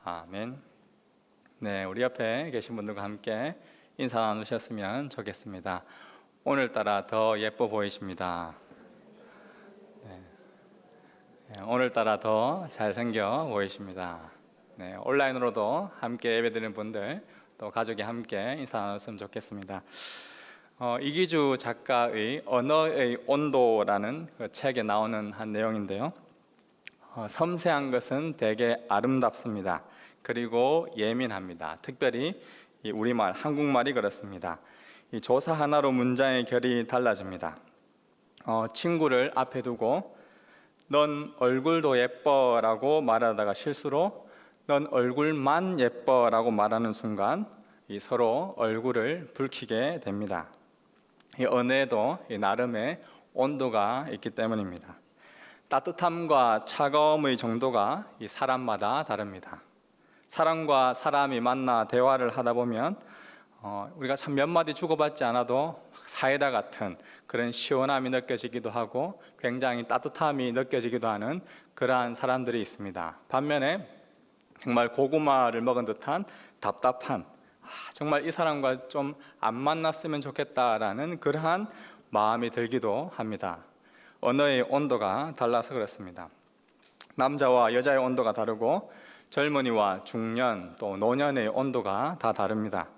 아멘. 네, 우리 옆에 계신 분들과 함께 인사 나누셨으면 좋겠습니다. 오늘따라 더 예뻐 보이십니다. 오늘따라 더 잘생겨 보이십니다. 네, 온라인으로도 함께 예배드리는 분들, 또 가족이 함께 인사 나눴으면 좋겠습니다. 이기주 작가의 언어의 온도라는 그 책에 나오는 한 내용인데요. 섬세한 것은 되게 아름답습니다. 그리고 예민합니다. 특별히 이 우리말, 한국말이 그렇습니다. 이 조사 하나로 문장의 결이 달라집니다. 친구를 앞에 두고 넌 얼굴도 예뻐라고 말하다가 실수로 넌 얼굴만 예뻐라고 말하는 순간 이 서로 얼굴을 붉히게 됩니다. 이 언어에도 이 나름의 온도가 있기 때문입니다. 따뜻함과 차가움의 정도가 이 사람마다 다릅니다. 사람과 사람이 만나 대화를 하다 보면 우리가 참 몇 마디 주고받지 않아도 사이다 같은 그런 시원함이 느껴지기도 하고 굉장히 따뜻함이 느껴지기도 하는 그러한 사람들이 있습니다. 반면에 정말 고구마를 먹은 듯한 답답한, 정말 이 사람과 좀 안 만났으면 좋겠다라는 그러한 마음이 들기도 합니다. 언어의 온도가 달라서 그렇습니다. 남자와 여자의 온도가 다르고 젊은이와 중년 또 노년의 온도가 다 다릅니다.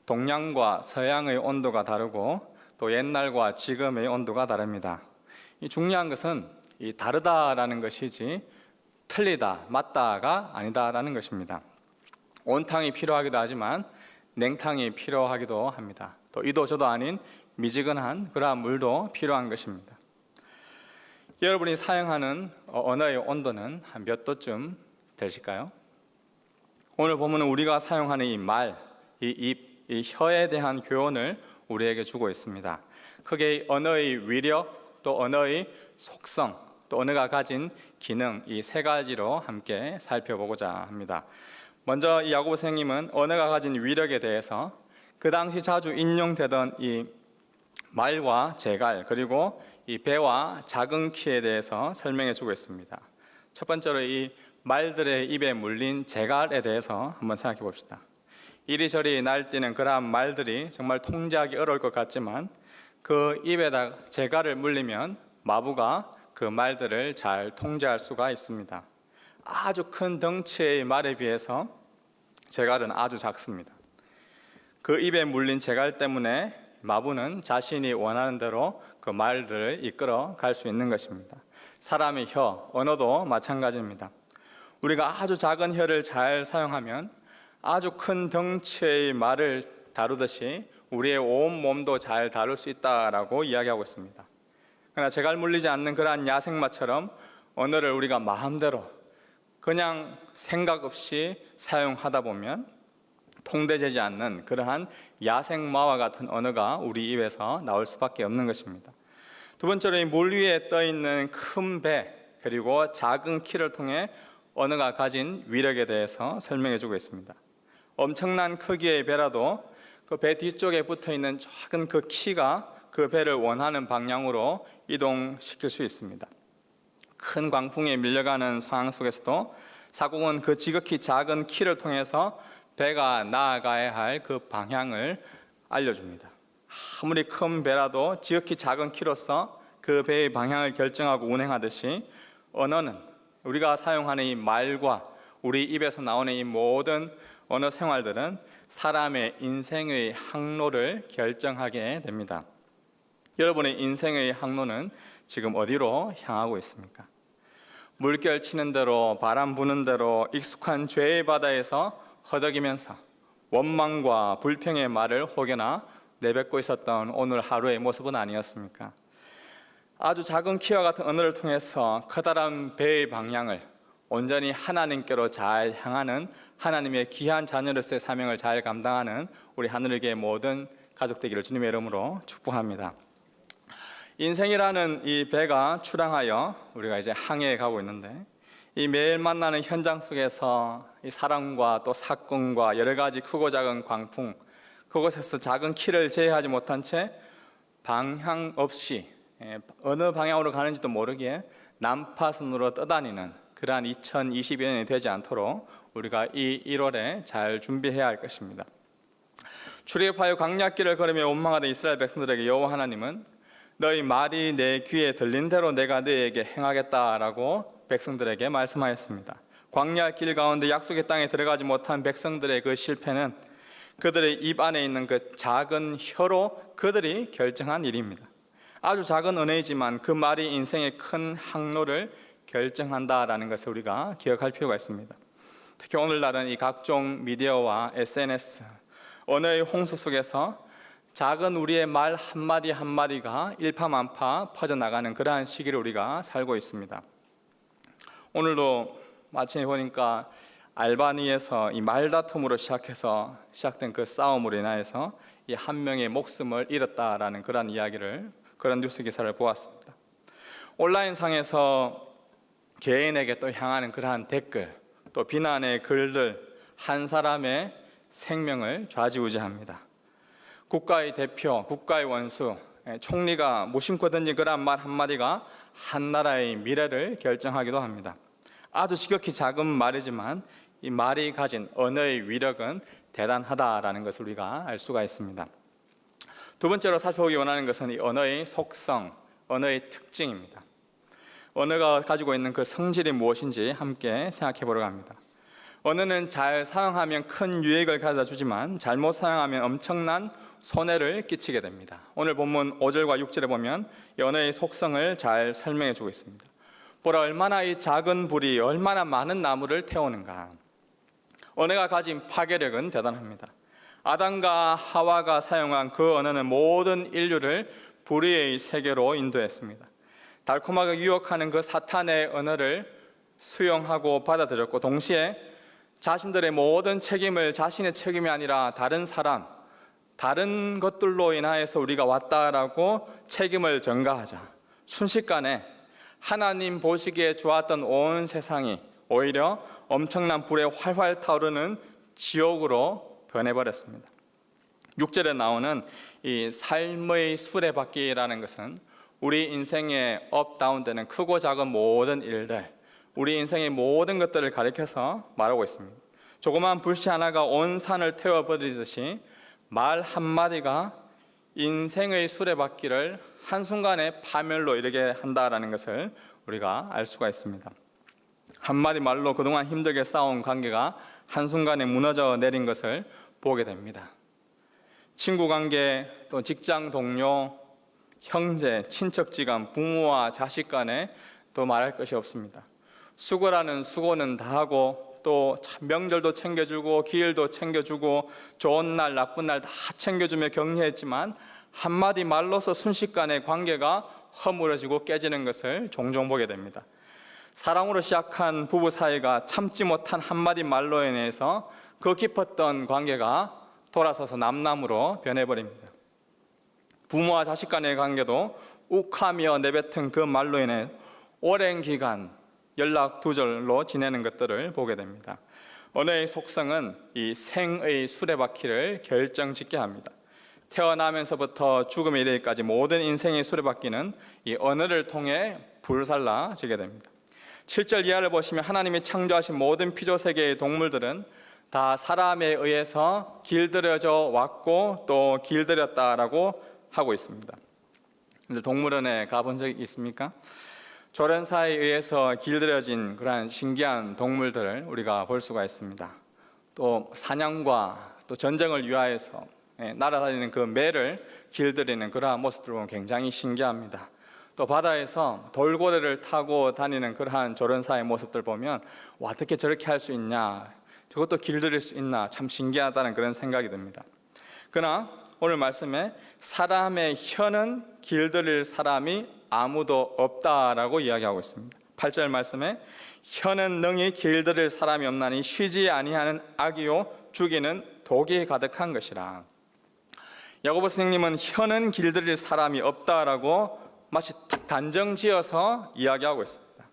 동양과 서양의 온도가 다르고 또 옛날과 지금의 온도가 다릅니다. 이 중요한 것은 이 다르다라는 것이지 틀리다, 맞다가 아니다라는 것입니다. 온탕이 필요하기도 하지만 냉탕이 필요하기도 합니다. 또 이도 저도 아닌 미지근한 그러한 물도 필요한 것입니다. 여러분이 사용하는 언어의 온도는 한 몇 도쯤 되실까요? 오늘 보면은 우리가 사용하는 이 말, 이 입, 이 혀에 대한 교훈을 우리에게 주고 있습니다. 크게 언어의 위력, 또 언어의 속성, 또 언어가 가진 기능, 이 세 가지로 함께 살펴보고자 합니다. 먼저 이 야고보 선생님은 언어가 가진 위력에 대해서 그 당시 자주 인용되던 이 말과 재갈, 그리고 이 배와 작은 키에 대해서 설명해 주고 있습니다. 첫 번째로 이 말들의 입에 물린 재갈에 대해서 한번 생각해 봅시다. 이리저리 날뛰는 그러한 말들이 정말 통제하기 어려울 것 같지만 그 입에다 재갈을 물리면 마부가 그 말들을 잘 통제할 수가 있습니다. 아주 큰 덩치의 말에 비해서 재갈은 아주 작습니다. 그 입에 물린 재갈 때문에 마부는 자신이 원하는 대로 그 말들을 이끌어 갈 수 있는 것입니다. 사람의 혀, 언어도 마찬가지입니다. 우리가 아주 작은 혀를 잘 사용하면 아주 큰 덩치의 말을 다루듯이 우리의 온 몸도 잘 다룰 수 있다라고 이야기하고 있습니다. 그러나 재갈 물리지 않는 그러한 야생마처럼 언어를 우리가 마음대로 그냥 생각 없이 사용하다 보면 통제되지 않는 그러한 야생마와 같은 언어가 우리 입에서 나올 수밖에 없는 것입니다. 두 번째로 이 물 위에 떠 있는 큰 배, 그리고 작은 키를 통해 언어가 가진 위력에 대해서 설명해 주고 있습니다. 엄청난 크기의 배라도 그 배 뒤쪽에 붙어 있는 작은 그 키가 그 배를 원하는 방향으로 이동시킬 수 있습니다. 큰 광풍에 밀려가는 상황 속에서도 사공은 그 지극히 작은 키를 통해서 배가 나아가야 할 그 방향을 알려줍니다. 아무리 큰 배라도 지극히 작은 키로서 그 배의 방향을 결정하고 운행하듯이 언어는 우리가 사용하는 이 말과 우리 입에서 나오는 이 모든 언어 생활들은 사람의 인생의 항로를 결정하게 됩니다. 여러분의 인생의 항로는 지금 어디로 향하고 있습니까? 물결 치는 대로, 바람 부는 대로 익숙한 죄의 바다에서 허덕이면서 원망과 불평의 말을 혹여나 내뱉고 있었던 오늘 하루의 모습은 아니었습니까? 아주 작은 키와 같은 언어를 통해서 커다란 배의 방향을 온전히 하나님께로 잘 향하는 하나님의 귀한 자녀로서의 사명을 잘 감당하는 우리 하늘의 모든 가족 되기를 주님의 이름으로 축복합니다. 인생이라는 이 배가 출항하여 우리가 이제 항해에 가고 있는데 이 매일 만나는 현장 속에서 이 사람과 또 사건과 여러 가지 크고 작은 광풍, 그곳에서 작은 키를 제어하지 못한 채 방향 없이 어느 방향으로 가는지도 모르게 난파선으로 떠다니는 그러한 2022년이 되지 않도록 우리가 이 1월에 잘 준비해야 할 것입니다. 출애굽하여 광야길을 걸으며 원망하던 이스라엘 백성들에게 여호와 하나님은 너희 말이 내 귀에 들린 대로 내가 너희에게 행하겠다라고 백성들에게 말씀하였습니다. 광야 길 가운데 약속의 땅에 들어가지 못한 백성들의 그 실패는 그들의 입 안에 있는 그 작은 혀로 그들이 결정한 일입니다. 아주 작은 은혜이지만 그 말이 인생의 큰 항로를 결정한다라는 것을 우리가 기억할 필요가 있습니다. 특히 오늘날은 이 각종 미디어와 SNS, 언어의 홍수 속에서 작은 우리의 말 한마디 한마디가 일파만파 퍼져나가는 그러한 시기를 우리가 살고 있습니다. 오늘도 마침에 보니까 알바니에서 이 말다툼으로 시작된 그 싸움으로 인하여서 이 한 명의 목숨을 잃었다라는 그런 이야기를, 그런 뉴스 기사를 보았습니다. 온라인상에서 개인에게 또 향하는 그러한 댓글, 또 비난의 글들, 한 사람의 생명을 좌지우지합니다. 국가의 대표, 국가의 원수, 총리가 무심코 던진 그러한 말 한마디가 한 나라의 미래를 결정하기도 합니다. 아주 지극히 작은 말이지만 이 말이 가진 언어의 위력은 대단하다라는 것을 우리가 알 수가 있습니다. 두 번째로 살펴보기 원하는 것은 이 언어의 속성, 언어의 특징입니다. 언어가 가지고 있는 그 성질이 무엇인지 함께 생각해 보려고 합니다. 언어는 잘 사용하면 큰 유익을 가져다 주지만 잘못 사용하면 엄청난 손해를 끼치게 됩니다. 오늘 본문 5절과 6절에 보면 이 언어의 속성을 잘 설명해 주고 있습니다. 보라, 얼마나 이 작은 불이 얼마나 많은 나무를 태우는가. 언어가 가진 파괴력은 대단합니다. 아담과 하와가 사용한 그 언어는 모든 인류를 불의의 세계로 인도했습니다. 달콤하게 유혹하는 그 사탄의 언어를 수용하고 받아들였고, 동시에 자신들의 모든 책임을 자신의 책임이 아니라 다른 사람, 다른 것들로 인하여서 우리가 왔다라고 책임을 전가하자 순식간에 하나님 보시기에 좋았던 온 세상이 오히려 엄청난 불에 활활 타오르는 지옥으로 변해버렸습니다. 6절에 나오는 이 삶의 수레바퀴라는 것은 우리 인생의 업, 다운되는 크고 작은 모든 일들, 우리 인생의 모든 것들을 가리켜서 말하고 있습니다. 조그만 불씨 하나가 온 산을 태워버리듯이 말 한마디가 인생의 수레바퀴를 한순간에 파멸로 이르게 한다라는 것을 우리가 알 수가 있습니다. 한마디 말로 그동안 힘들게 쌓아온 관계가 한순간에 무너져 내린 것을 보게 됩니다. 친구 관계, 또 직장 동료, 형제, 친척지간, 부모와 자식 간에 또 말할 것이 없습니다. 수고라는 수고는 다 하고, 또 명절도 챙겨주고 기일도 챙겨주고 좋은 날 나쁜 날 다 챙겨주며 격려했지만 한마디 말로서 순식간에 관계가 허물어지고 깨지는 것을 종종 보게 됩니다. 사랑으로 시작한 부부 사이가 참지 못한 한마디 말로 인해서 그 깊었던 관계가 돌아서서 남남으로 변해버립니다. 부모와 자식 간의 관계도 욱하며 내뱉은 그 말로 인해 오랜 기간 연락 두절로 지내는 것들을 보게 됩니다. 언어의 속성은 이 생의 수레바퀴를 결정짓게 합니다. 태어나면서부터 죽음에 이르기까지 모든 인생의 수레바퀴는 이 언어를 통해 불살라지게 됩니다. 7절 이하를 보시면 하나님이 창조하신 모든 피조세계의 동물들은 다 사람에 의해서 길들여져 왔고 또 길들였다라고 하고 있습니다. 동물원에 가본 적 있습니까? 조련사에 의해서 길들여진 그러한 신기한 동물들을 우리가 볼 수가 있습니다. 또 사냥과 또 전쟁을 위하여서 날아다니는 그 매를 길들이는 그러한 모습들을 보면 굉장히 신기합니다. 또 바다에서 돌고래를 타고 다니는 그러한 조련사의 모습들 보면 와, 어떻게 저렇게 할 수 있냐, 저것도 길들일 수 있나, 참 신기하다는 그런 생각이 듭니다. 그러나 오늘 말씀에 사람의 혀는 길들일 사람이 아무도 없다라고 이야기하고 있습니다. 8절 말씀에 혀는 능히 길들일 사람이 없나니 쉬지 아니하는 악이요 죽이는 독이 가득한 것이라. 야고보 선생님은 혀는 길들일 사람이 없다라고 마치 단정지어서 이야기하고 있습니다.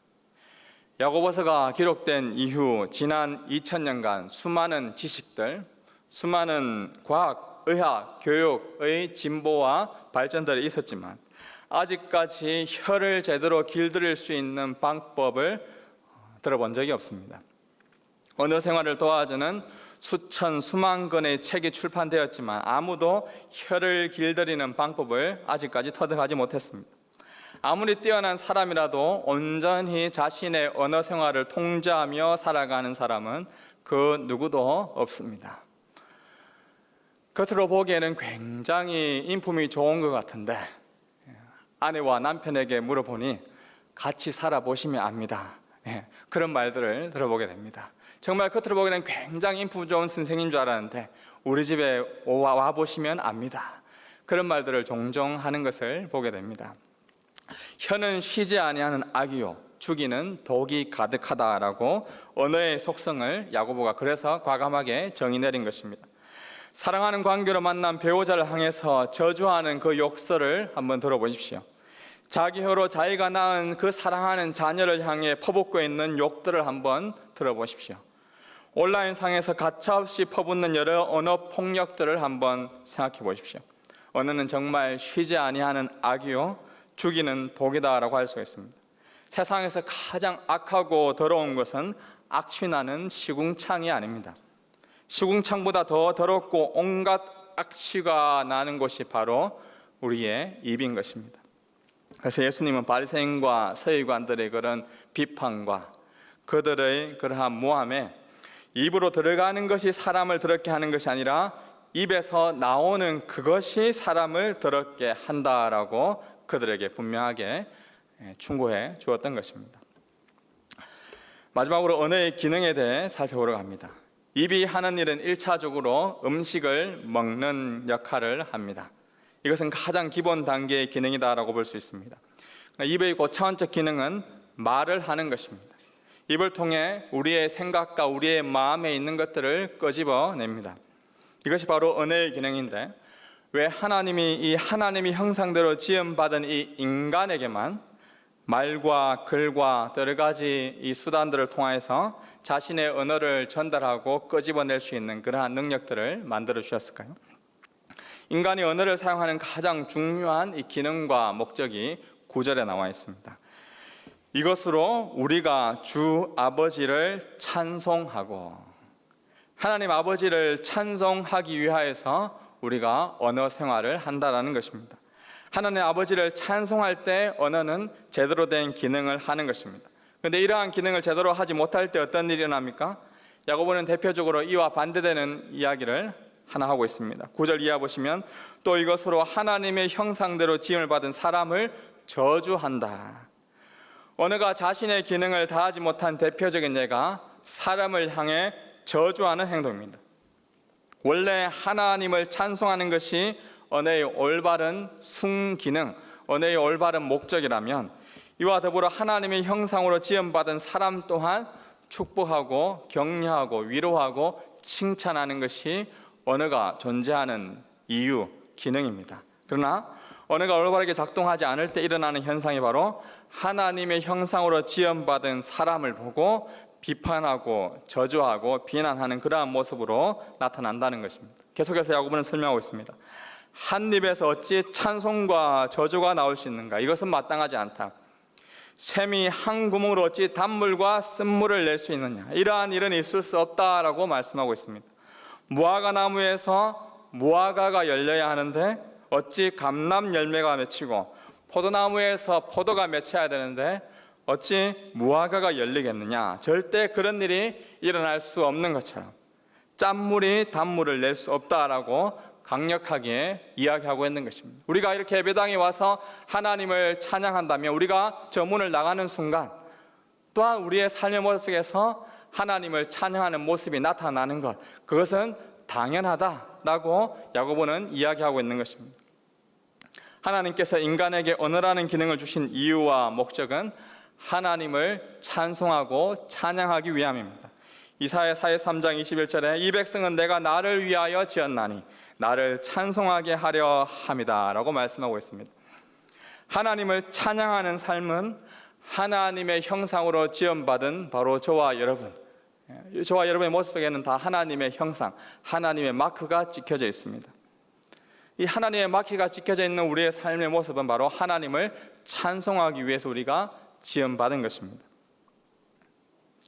야고보서가 기록된 이후 지난 2000년간 수많은 지식들, 수많은 과학, 의학, 교육의 진보와 발전들이 있었지만 아직까지 혀를 제대로 길들일 수 있는 방법을 들어본 적이 없습니다. 언어 생활을 도와주는 수천 수만 권의 책이 출판되었지만 아무도 혀를 길들이는 방법을 아직까지 터득하지 못했습니다. 아무리 뛰어난 사람이라도 온전히 자신의 언어 생활을 통제하며 살아가는 사람은 그 누구도 없습니다. 겉으로 보기에는 굉장히 인품이 좋은 것 같은데 아내와 남편에게 물어보니 같이 살아보시면 압니다. 그런 말들을 들어보게 됩니다. 정말 겉으로 보기에는 굉장히 인품 좋은 선생인 줄 알았는데 우리 집에 와보시면 압니다. 그런 말들을 종종 하는 것을 보게 됩니다. 혀는 쉬지 아니하는 악이요 죽이는 독이 가득하다라고 언어의 속성을 야고보가 그래서 과감하게 정의 내린 것입니다. 사랑하는 관계로 만난 배우자를 향해서 저주하는 그 욕설을 한번 들어보십시오. 자기 혀로 자기가 낳은 그 사랑하는 자녀를 향해 퍼붓고 있는 욕들을 한번 들어보십시오. 온라인상에서 가차없이 퍼붓는 여러 언어 폭력들을 한번 생각해 보십시오. 언어는 정말 쉬지 아니하는 악이요 죽이는 독이다라고 할 수가 있습니다. 세상에서 가장 악하고 더러운 것은 악취나는 시궁창이 아닙니다. 시궁창보다 더 더럽고 온갖 악취가 나는 곳이 바로 우리의 입인 것입니다. 그래서 예수님은 바리새인과 서기관들의 그런 비판과 그들의 그러한 모함에 입으로 들어가는 것이 사람을 더럽게 하는 것이 아니라 입에서 나오는 그것이 사람을 더럽게 한다라고 그들에게 분명하게 충고해 주었던 것입니다. 마지막으로 언어의 기능에 대해 살펴보러 갑니다. 입이 하는 일은 1차적으로 음식을 먹는 역할을 합니다. 이것은 가장 기본 단계의 기능이다라고 볼 수 있습니다. 입의 고차원적 기능은 말을 하는 것입니다. 입을 통해 우리의 생각과 우리의 마음에 있는 것들을 끄집어냅니다. 이것이 바로 언어의 기능인데 왜 하나님이 이 하나님의 형상대로 지음받은 이 인간에게만 말과 글과 여러 가지 이 수단들을 통해서 자신의 언어를 전달하고 끄집어낼 수 있는 그러한 능력들을 만들어 주셨을까요? 인간이 언어를 사용하는 가장 중요한 이 기능과 목적이 9절에 나와 있습니다. 이것으로 우리가 주 아버지를 찬송하고, 하나님 아버지를 찬송하기 위하여서 우리가 언어 생활을 한다라는 것입니다. 하나님 아버지를 찬송할 때 언어는 제대로 된 기능을 하는 것입니다. 그런데 이러한 기능을 제대로 하지 못할 때 어떤 일이 일어납니까? 야고보는 대표적으로 이와 반대되는 이야기를 하나 하고 있습니다. 9절 이하 보시면 또 이것으로 하나님의 형상대로 지음을 받은 사람을 저주한다. 언어가 자신의 기능을 다하지 못한 대표적인 예가 사람을 향해 저주하는 행동입니다. 원래 하나님을 찬송하는 것이 언어의 올바른 순기능, 언어의 올바른 목적이라면 이와 더불어 하나님의 형상으로 지음받은 사람 또한 축복하고 격려하고 위로하고 칭찬하는 것이 언어가 존재하는 이유, 기능입니다. 그러나 언어가 올바르게 작동하지 않을 때 일어나는 현상이 바로 하나님의 형상으로 지음받은 사람을 보고 비판하고 저주하고 비난하는 그러한 모습으로 나타난다는 것입니다. 계속해서 야고보는 설명하고 있습니다. 한 입에서 어찌 찬송과 저주가 나올 수 있는가? 이것은 마땅하지 않다. 샘이 한 구멍으로 어찌 단물과 쓴물을 낼 수 있느냐? 이러한 일은 있을 수 없다라고 말씀하고 있습니다. 무화과 나무에서 무화과가 열려야 하는데 어찌 감람 열매가 맺히고 포도나무에서 포도가 맺혀야 되는데 어찌 무화과가 열리겠느냐? 절대 그런 일이 일어날 수 없는 것처럼 짠물이 단물을 낼 수 없다라고 강력하게 이야기하고 있는 것입니다. 우리가 이렇게 예배당에 와서 하나님을 찬양한다면 우리가 저 문을 나가는 순간 또한 우리의 삶의 모습 속에서 하나님을 찬양하는 모습이 나타나는 것, 그것은 당연하다라고 야고보는 이야기하고 있는 것입니다. 하나님께서 인간에게 언어라는 기능을 주신 이유와 목적은 하나님을 찬송하고 찬양하기 위함입니다. 이사야 43장 21절에 이 백성은 내가 나를 위하여 지었나니 나를 찬송하게 하려 함이다 라고 말씀하고 있습니다. 하나님을 찬양하는 삶은 하나님의 형상으로 지음받은 바로 저와 여러분의 모습 속에는 다 하나님의 형상, 하나님의 마크가 찍혀져 있습니다. 이 하나님의 마크가 찍혀져 있는 우리의 삶의 모습은 바로 하나님을 찬송하기 위해서 우리가 지음받은 것입니다.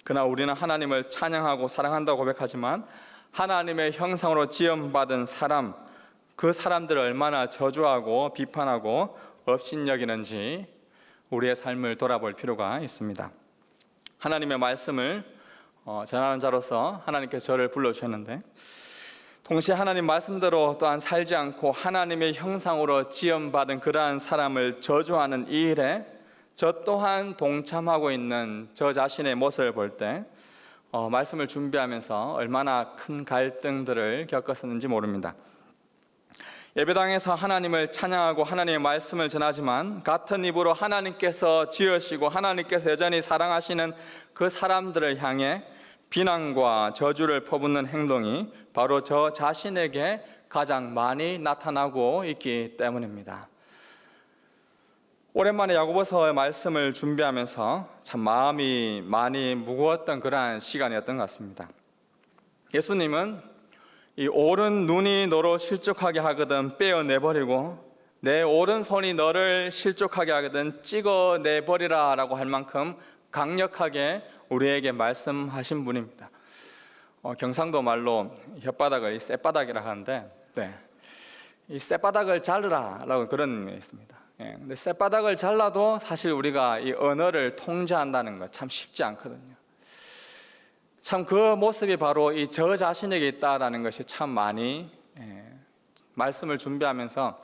그러나 우리는 하나님을 찬양하고 사랑한다고 고백하지만 하나님의 형상으로 지음받은 사람, 그 사람들을 얼마나 저주하고 비판하고 업신여기는지 우리의 삶을 돌아볼 필요가 있습니다. 하나님의 말씀을 전하는 자로서 하나님께서 저를 불러주셨는데, 동시에 하나님 말씀대로 또한 살지 않고 하나님의 형상으로 지음받은 그러한 사람을 저주하는 이 일에 저 또한 동참하고 있는 저 자신의 모습을 볼 때 말씀을 준비하면서 얼마나 큰 갈등들을 겪었었는지 모릅니다. 예배당에서 하나님을 찬양하고 하나님의 말씀을 전하지만 같은 입으로 하나님께서 지으시고 하나님께서 여전히 사랑하시는 그 사람들을 향해 비난과 저주를 퍼붓는 행동이 바로 저 자신에게 가장 많이 나타나고 있기 때문입니다. 오랜만에 야고보서 말씀을 준비하면서 참 마음이 많이 무거웠던 그러한 시간이었던 것 같습니다. 예수님은 이 오른 눈이 너로 실족하게 하거든 떼어내버리고 내 오른손이 너를 실족하게 하거든 찍어내버리라 라고 할 만큼 강력하게 우리에게 말씀하신 분입니다. 경상도 말로 혓바닥을 쌔바닥이라 하는데, 이 쌔바닥을 자르라 라고 그런 의미가 있습니다. 근데 쌔바닥을 잘라도 사실 우리가 이 언어를 통제한다는 거 참 쉽지 않거든요. 참 그 모습이 바로 이 저 자신에게 있다라는 것이 참 많이 말씀을 준비하면서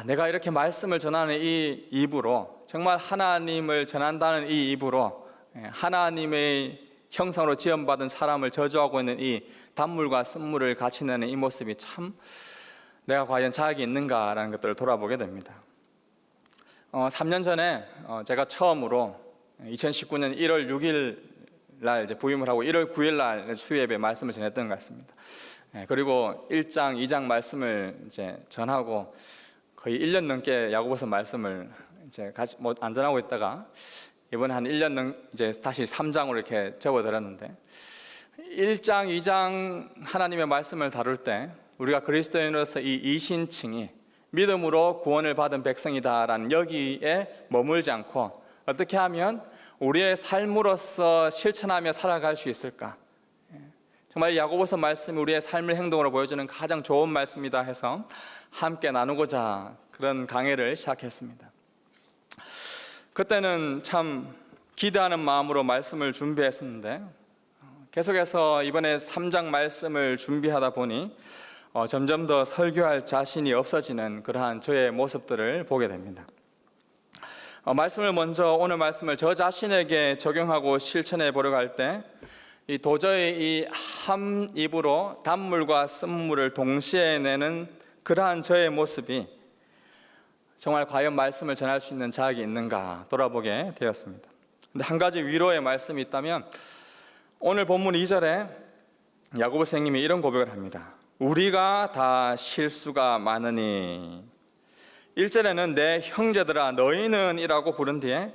내가 이렇게 말씀을 전하는 이 입으로, 정말 하나님을 전한다는 이 입으로 하나님의 형상으로 지음받은 사람을 저주하고 있는 이 단물과 쓴물을 같이 내는 이 모습이 참 내가 과연 자격이 있는가라는 것들을 돌아보게 됩니다. 3년 전에 제가 처음으로 2019년 1월 6일 날 이제 부임을 하고 1월 9일 날 수요예배 말씀을 전했던 것 같습니다. 그리고 1장, 2장 말씀을 이제 전하고 거의 1년 넘게 야고보서 말씀을 이제 같이 안 전하고 있다가 이번에 한 1년 이제 다시 3장으로 이렇게 접어들었는데, 1장, 2장 하나님의 말씀을 다룰 때 우리가 그리스도인으로서 이 이신칭이 믿음으로 구원을 받은 백성이다라는 여기에 머물지 않고 어떻게 하면 우리의 삶으로서 실천하며 살아갈 수 있을까? 정말 야고보서 말씀이 우리의 삶을 행동으로 보여주는 가장 좋은 말씀이다 해서 함께 나누고자 그런 강해를 시작했습니다. 그때는 참 기대하는 마음으로 말씀을 준비했었는데 계속해서 이번에 3장 말씀을 준비하다 보니 점점 더 설교할 자신이 없어지는 그러한 저의 모습들을 보게 됩니다. 말씀을 먼저 오늘 말씀을 저 자신에게 적용하고 실천해 보려고 할 때 도저히 이 한 입으로 단물과 쓴물을 동시에 내는 그러한 저의 모습이 정말 과연 말씀을 전할 수 있는 자격이 있는가 돌아보게 되었습니다. 근데 한 가지 위로의 말씀이 있다면 오늘 본문 2절에 야고보 선생님이 이런 고백을 합니다. 우리가 다 실수가 많으니. 1절에는 내 형제들아 너희는 이라고 부른 뒤에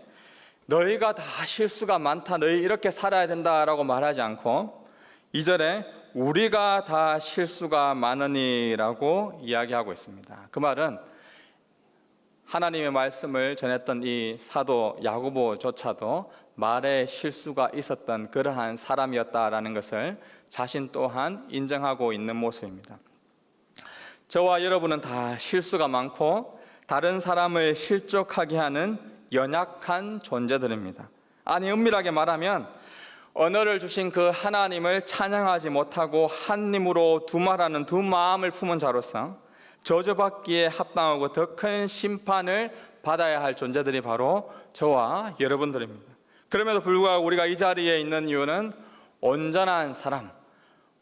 너희가 다 실수가 많다, 너희 이렇게 살아야 된다라고 말하지 않고 2절에 우리가 다 실수가 많으니라고 이야기하고 있습니다. 그 말은 하나님의 말씀을 전했던 이 사도 야고보조차도 말에 실수가 있었던 그러한 사람이었다라는 것을 자신 또한 인정하고 있는 모습입니다. 저와 여러분은 다 실수가 많고 다른 사람을 실족하게 하는 연약한 존재들입니다. 아니 엄밀하게 말하면 언어를 주신 그 하나님을 찬양하지 못하고 한 입으로 두말하는 두 마음을 품은 자로서 저주받기에 합당하고 더 큰 심판을 받아야 할 존재들이 바로 저와 여러분들입니다. 그럼에도 불구하고 우리가 이 자리에 있는 이유는 온전한 사람,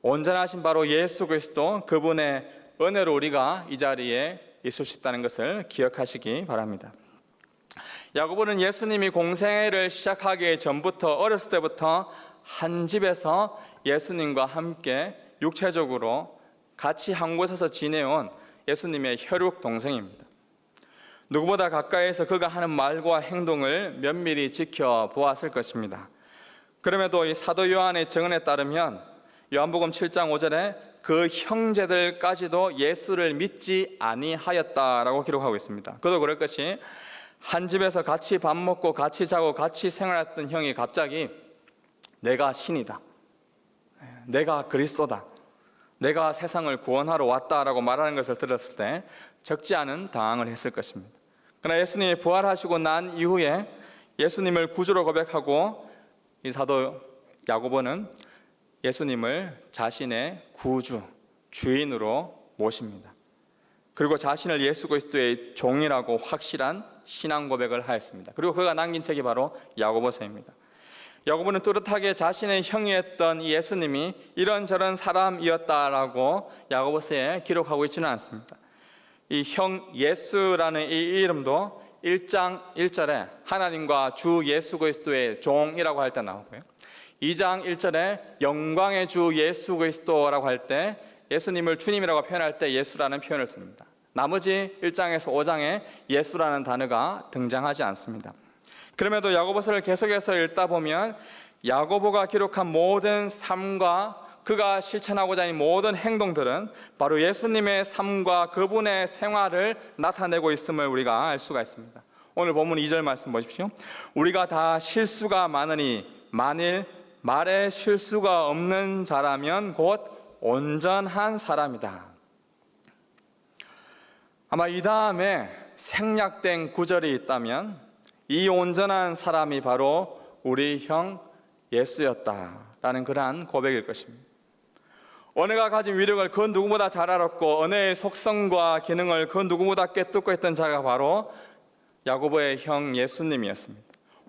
온전하신 바로 예수 그리스도, 그분의 은혜로 우리가 이 자리에 있을 수 있다는 것을 기억하시기 바랍니다. 야고보는 예수님이 공생애를 시작하기 전부터, 어렸을 때부터 한 집에서 예수님과 함께 육체적으로 같이 한 곳에서 지내온 예수님의 혈육 동생입니다. 누구보다 가까이에서 그가 하는 말과 행동을 면밀히 지켜보았을 것입니다. 그럼에도 이 사도 요한의 증언에 따르면 요한복음 7장 5절에 그 형제들까지도 예수를 믿지 아니하였다라고 기록하고 있습니다. 그도 그럴 것이 한 집에서 같이 밥 먹고 같이 자고 같이 생활했던 형이 갑자기 내가 신이다, 내가 그리스도다, 내가 세상을 구원하러 왔다라고 말하는 것을 들었을 때 적지 않은 당황을 했을 것입니다. 그러나 예수님이 부활하시고 난 이후에 예수님을 구주로 고백하고 이 사도 야고보는 예수님을 자신의 구주, 주인으로 모십니다. 그리고 자신을 예수 그리스도의 종이라고 확실한 신앙 고백을 하였습니다. 그리고 그가 남긴 책이 바로 야고보서입니다. 야고보는 뚜렷하게 자신의 형이었던 이 예수님이 이런저런 사람이었다라고 야고보서에 기록하고 있지는 않습니다. 이 형 예수라는 이 이름도 1장 1절에 하나님과 주 예수 그리스도의 종이라고 할 때 나오고요, 2장 1절에 영광의 주 예수 그리스도라고 할 때 예수님을 주님이라고 표현할 때 예수라는 표현을 씁니다. 나머지 1장에서 5장에 예수라는 단어가 등장하지 않습니다. 그럼에도 야고보서를 계속해서 읽다 보면 야고보가 기록한 모든 삶과 그가 실천하고자 하는 모든 행동들은 바로 예수님의 삶과 그분의 생활을 나타내고 있음을 우리가 알 수가 있습니다. 오늘 본문 2절 말씀 보십시오. 우리가 다 실수가 많으니 만일 말에 실수가 없는 자라면 곧 온전한 사람이다. 아마 이 다음에 생략된 구절이 있다면 이 온전한 사람이 바로 우리 형 예수였다라는 그러한 고백일 것입니다. 언어가 가진 위력을 그 누구보다 잘 알았고 언어의 속성과 기능을 그 누구보다 꿰뚫고 있던 자가 바로 야고보의 형 예수님이었습니다.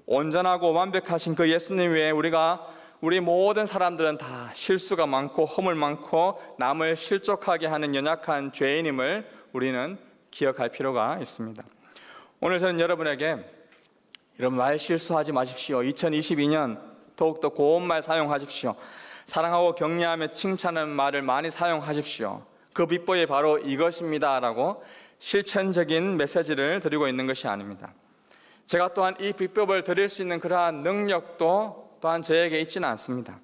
온전하고 완벽하신 그 예수님 외에 우리 모든 사람들은 다 실수가 많고 허물 많고 남을 실족하게 하는 연약한 죄인임을 우리는 기억할 필요가 있습니다. 오늘 저는 여러분에게 여러분 말 실수하지 마십시오. 2022년 더욱더 고운 말 사용하십시오. 사랑하고 격려하며 칭찬하는 말을 많이 사용하십시오. 그 비법이 바로 이것입니다 라고 실천적인 메시지를 드리고 있는 것이 아닙니다. 제가 또한 이 비법을 드릴 수 있는 그러한 능력도 또한 저에게 있지는 않습니다.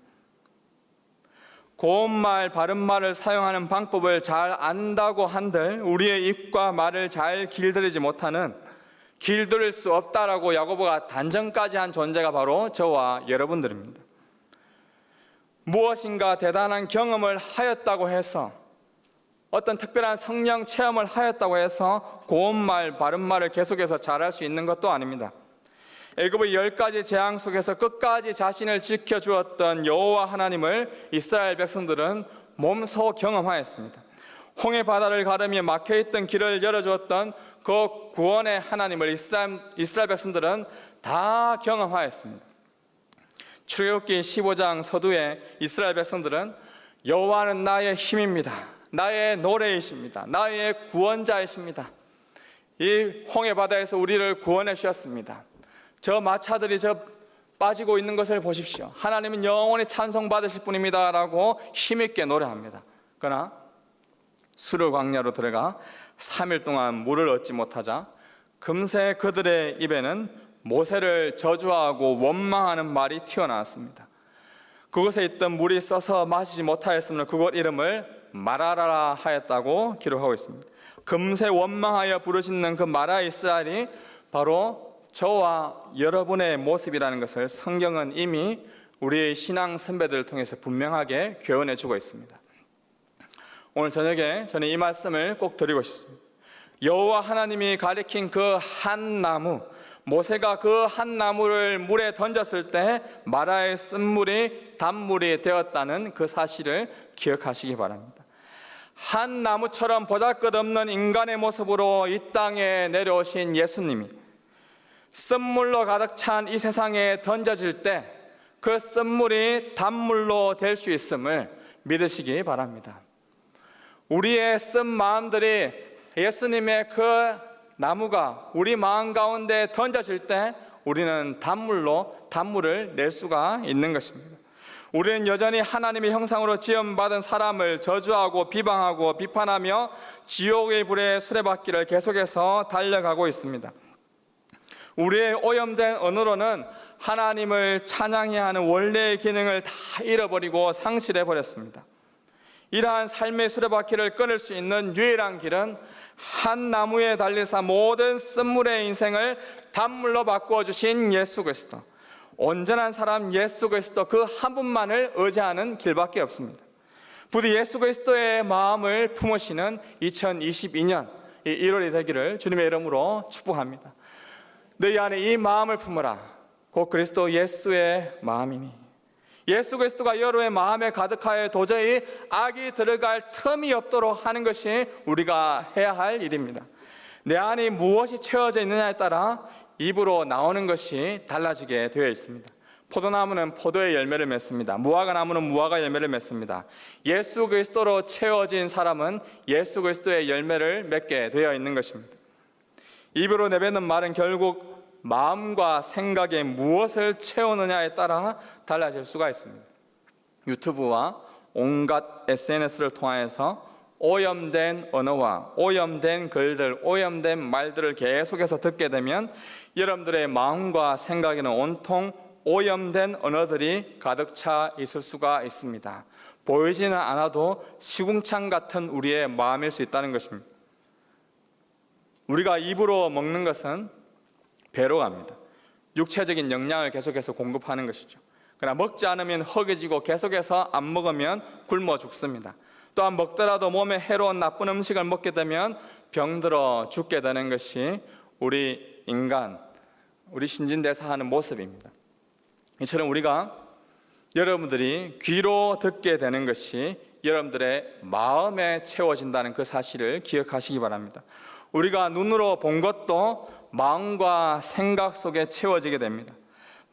고운 말, 바른 말을 사용하는 방법을 잘 안다고 한들 우리의 입과 말을 잘 길들이지 못하는, 길들일 수 없다라고 야고보가 단정까지 한 존재가 바로 저와 여러분들입니다. 무엇인가 대단한 경험을 하였다고 해서, 어떤 특별한 성령 체험을 하였다고 해서 고운 말, 바른 말을 계속해서 잘할 수 있는 것도 아닙니다. 애굽의 10가지 재앙 속에서 끝까지 자신을 지켜주었던 여호와 하나님을 이스라엘 백성들은 몸소 경험하였습니다. 홍해 바다를 가르며 막혀있던 길을 열어주었던 그 구원의 하나님을 이스라엘 백성들은 다 경험하였습니다. 출애굽기 15장 서두에 이스라엘 백성들은 여호와는 나의 힘입니다, 나의 노래이십니다, 나의 구원자이십니다, 이 홍해 바다에서 우리를 구원해 주셨습니다, 저 마차들이 빠지고 있는 것을 보십시오, 하나님은 영원히 찬송받으실 분입니다 라고 힘있게 노래합니다. 그러나 수르 광야로 들어가 3일 동안 물을 얻지 못하자 금세 그들의 입에는 모세를 저주하고 원망하는 말이 튀어나왔습니다. 그곳에 있던 물이 써서 마시지 못하였으므로 그곳 이름을 마라라 하였다고 기록하고 있습니다. 금세 원망하여 부르짖는 그 마라 이스라엘이 바로 저와 여러분의 모습이라는 것을 성경은 이미 우리의 신앙 선배들을 통해서 분명하게 교훈해 주고 있습니다. 오늘 저녁에 저는 이 말씀을 꼭 드리고 싶습니다. 여호와 하나님이 가리킨 그 한 나무, 모세가 그 한 나무를 물에 던졌을 때 마라의 쓴물이 단물이 되었다는 그 사실을 기억하시기 바랍니다. 한 나무처럼 보잘것없는 인간의 모습으로 이 땅에 내려오신 예수님이 쓴물로 가득 찬 이 세상에 던져질 때 그 쓴물이 단물로 될 수 있음을 믿으시기 바랍니다. 우리의 쓴 마음들이 예수님의 그 나무가 우리 마음 가운데 던져질 때 우리는 단물을 낼 수가 있는 것입니다. 우리는 여전히 하나님의 형상으로 지음받은 사람을 저주하고 비방하고 비판하며 지옥의 불에 수레바퀴를 계속해서 달려가고 있습니다. 우리의 오염된 언어로는 하나님을 찬양해야 하는 원래의 기능을 다 잃어버리고 상실해버렸습니다. 이러한 삶의 수레바퀴를 끊을 수 있는 유일한 길은 한 나무에 달리사 모든 쓴물의 인생을 단물로 바꾸어 주신 예수 그리스도, 온전한 사람 예수 그리스도 그 한 분만을 의지하는 길밖에 없습니다. 부디 예수 그리스도의 마음을 품으시는 2022년 1월이 되기를 주님의 이름으로 축복합니다. 너희 안에 이 마음을 품으라. 곧 그리스도 예수의 마음이니. 예수 그리스도가 여러분의 마음에 가득하여 도저히 악이 들어갈 틈이 없도록 하는 것이 우리가 해야 할 일입니다. 내 안에 무엇이 채워져 있느냐에 따라 입으로 나오는 것이 달라지게 되어 있습니다. 포도나무는 포도의 열매를 맺습니다. 무화과나무는 무화과 열매를 맺습니다. 예수 그리스도로 채워진 사람은 예수 그리스도의 열매를 맺게 되어 있는 것입니다. 입으로 내뱉는 말은 결국 마음과 생각에 무엇을 채우느냐에 따라 달라질 수가 있습니다. 유튜브와 온갖 SNS를 통해서 오염된 언어와 오염된 글들, 오염된 말들을 계속해서 듣게 되면 여러분들의 마음과 생각에는 온통 오염된 언어들이 가득 차 있을 수가 있습니다. 보이지는 않아도 시궁창 같은 우리의 마음일 수 있다는 것입니다. 우리가 입으로 먹는 것은 배로 갑니다. 육체적인 영양을 계속해서 공급하는 것이죠. 그러나 먹지 않으면 허기지고 계속해서 안 먹으면 굶어 죽습니다. 또한 먹더라도 몸에 해로운 나쁜 음식을 먹게 되면 병들어 죽게 되는 것이 우리 인간, 우리 신진대사 하는 모습입니다. 이처럼 우리가 여러분들이 귀로 듣게 되는 것이 여러분들의 마음에 채워진다는 그 사실을 기억하시기 바랍니다. 우리가 눈으로 본 것도 마음과 생각 속에 채워지게 됩니다.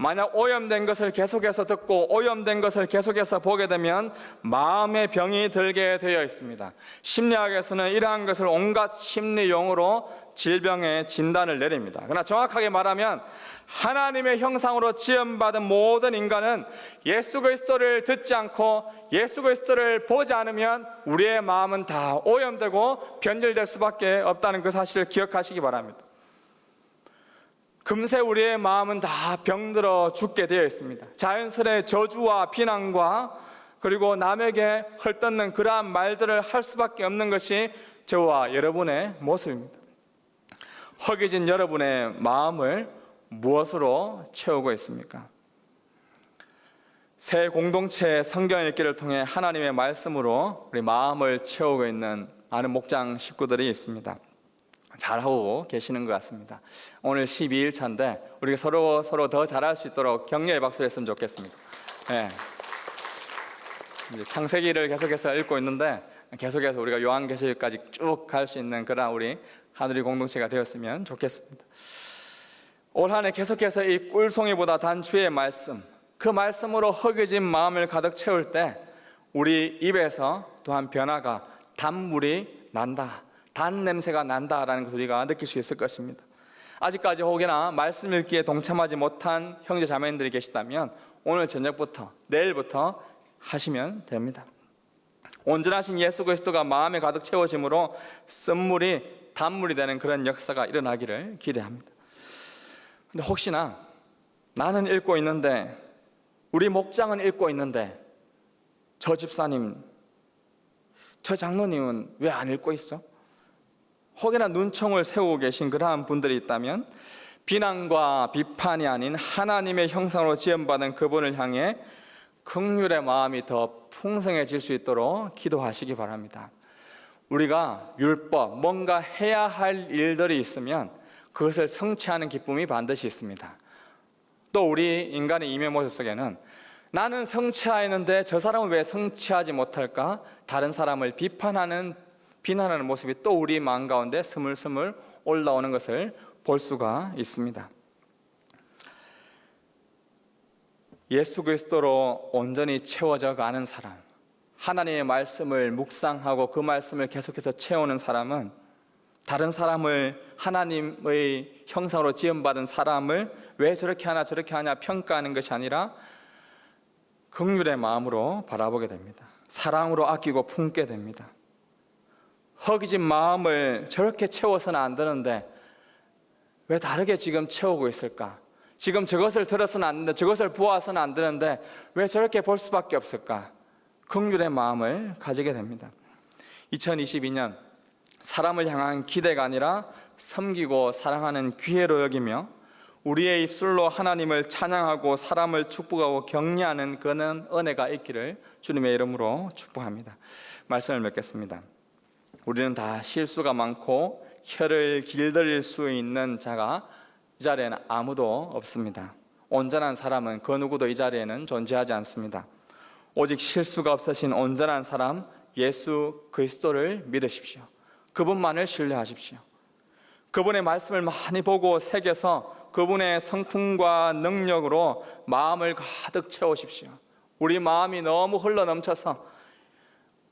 만약 오염된 것을 계속해서 듣고 오염된 것을 계속해서 보게 되면 마음의 병이 들게 되어 있습니다. 심리학에서는 이러한 것을 온갖 심리용어로 질병의 진단을 내립니다. 그러나 정확하게 말하면 하나님의 형상으로 지음받은 모든 인간은 예수 그리스도를 듣지 않고 예수 그리스도를 보지 않으면 우리의 마음은 다 오염되고 변질될 수밖에 없다는 그 사실을 기억하시기 바랍니다. 금세 우리의 마음은 다 병들어 죽게 되어 있습니다. 자연스레 저주와 비난과 그리고 남에게 헐뜯는 그러한 말들을 할 수밖에 없는 것이 저와 여러분의 모습입니다. 허기진 여러분의 마음을 무엇으로 채우고 있습니까? 새 공동체 성경 읽기를 통해 하나님의 말씀으로 우리 마음을 채우고 있는 많은 목장 식구들이 있습니다. 잘하고 계시는 것 같습니다. 오늘 12일 차인데 우리가 서로 더 잘할 수 있도록 격려의 박수를 했으면 좋겠습니다. 네. 이제 창세기를 계속해서 읽고 있는데 계속해서 우리가 요한계시록까지 쭉 갈 수 있는 그런 우리 하늘의 공동체가 되었으면 좋겠습니다. 올 한 해 계속해서 이 꿀송이보다 단 주의 말씀, 그 말씀으로 허기진 마음을 가득 채울 때 우리 입에서 또한 변화가 단물이 난다, 단 냄새가 난다라는 것을 우리가 느낄 수 있을 것입니다. 아직까지 혹여나 말씀 읽기에 동참하지 못한 형제 자매님들이 계시다면 오늘 저녁부터 내일부터 하시면 됩니다. 온전하신 예수 그리스도가 마음에 가득 채워짐으로 쓴물이 단물이 되는 그런 역사가 일어나기를 기대합니다. 근데 혹시나 나는 읽고 있는데 우리 목장은 읽고 있는데 저 집사님, 저 장로님은 왜 안 읽고 있어? 혹여나 눈총을 세우고 계신 그러한 분들이 있다면 비난과 비판이 아닌 하나님의 형상으로 지음받은 그분을 향해 긍휼의 마음이 더 풍성해질 수 있도록 기도하시기 바랍니다. 우리가 율법, 뭔가 해야 할 일들이 있으면 그것을 성취하는 기쁨이 반드시 있습니다. 또 우리 인간의 이면 모습 속에는 나는 성취하였는데 저 사람은 왜 성취하지 못할까? 다른 사람을 비난하는 모습이 또 우리 마음 가운데 스물스물 올라오는 것을 볼 수가 있습니다. 예수 그리스도로 온전히 채워져 가는 사람, 하나님의 말씀을 묵상하고 그 말씀을 계속해서 채우는 사람은 다른 사람을 하나님의 형상으로 지음받은 사람을 왜 저렇게 하냐 저렇게 하냐 평가하는 것이 아니라 긍휼의 마음으로 바라보게 됩니다. 사랑으로 아끼고 품게 됩니다. 허기진 마음을 저렇게 채워서는 안 되는데 왜 다르게 지금 채우고 있을까? 지금 저것을 들어서는 안 되는데 저것을 보아서는 안 되는데 왜 저렇게 볼 수밖에 없을까? 긍휼의 마음을 가지게 됩니다. 2022년 사람을 향한 기대가 아니라 섬기고 사랑하는 기회로 여기며 우리의 입술로 하나님을 찬양하고 사람을 축복하고 격려하는 그는 은혜가 있기를 주님의 이름으로 축복합니다. 말씀을 맺겠습니다. 우리는 다 실수가 많고 혀를 길들일 수 있는 자가 이 자리에는 아무도 없습니다. 온전한 사람은 그 누구도 이 자리에는 존재하지 않습니다. 오직 실수가 없으신 온전한 사람 예수 그리스도를 믿으십시오. 그분만을 신뢰하십시오. 그분의 말씀을 많이 보고 새겨서 그분의 성품과 능력으로 마음을 가득 채우십시오. 우리 마음이 너무 흘러넘쳐서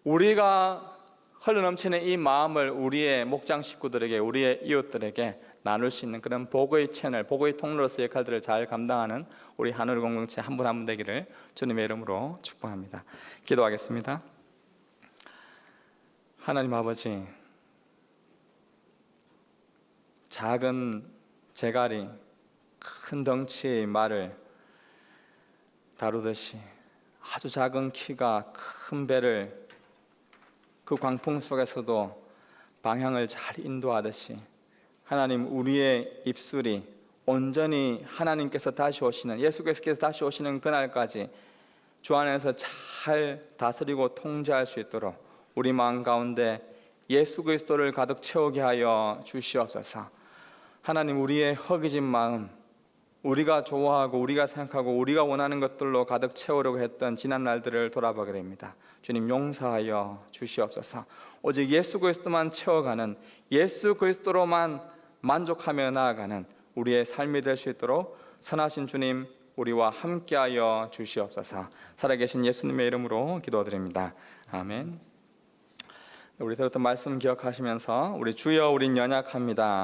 우리가 흘러넘치는 이 마음을 우리의 목장 식구들에게, 우리의 이웃들에게 나눌 수 있는 그런 복의 채널, 복의 통로로서 역할들을 잘 감당하는 우리 하늘 공동체 한 분 한 분 되기를 주님의 이름으로 축복합니다. 기도하겠습니다. 하나님 아버지, 작은 제갈이 큰 덩치의 말을 다루듯이 아주 작은 키가 큰 배를 그 광풍 속에서도 방향을 잘 인도하듯이 하나님, 우리의 입술이 온전히 하나님께서 다시 오시는, 예수께서 다시 오시는 그날까지 주 안에서 잘 다스리고 통제할 수 있도록 우리 마음 가운데 예수 그리스도를 가득 채우게 하여 주시옵소서. 하나님, 우리의 허기진 마음, 우리가 좋아하고 우리가 생각하고 우리가 원하는 것들로 가득 채우려고 했던 지난 날들을 돌아보게 됩니다. 주님, 용서하여 주시옵소서. 오직 예수 그리스도만 채워가는, 예수 그리스도로만 만족하며 나아가는 우리의 삶이 될 수 있도록 선하신 주님, 우리와 함께하여 주시옵소서. 살아계신 예수님의 이름으로 기도드립니다. 아멘. 우리 들었던 말씀 기억하시면서 우리 주여 우린 연약합니다.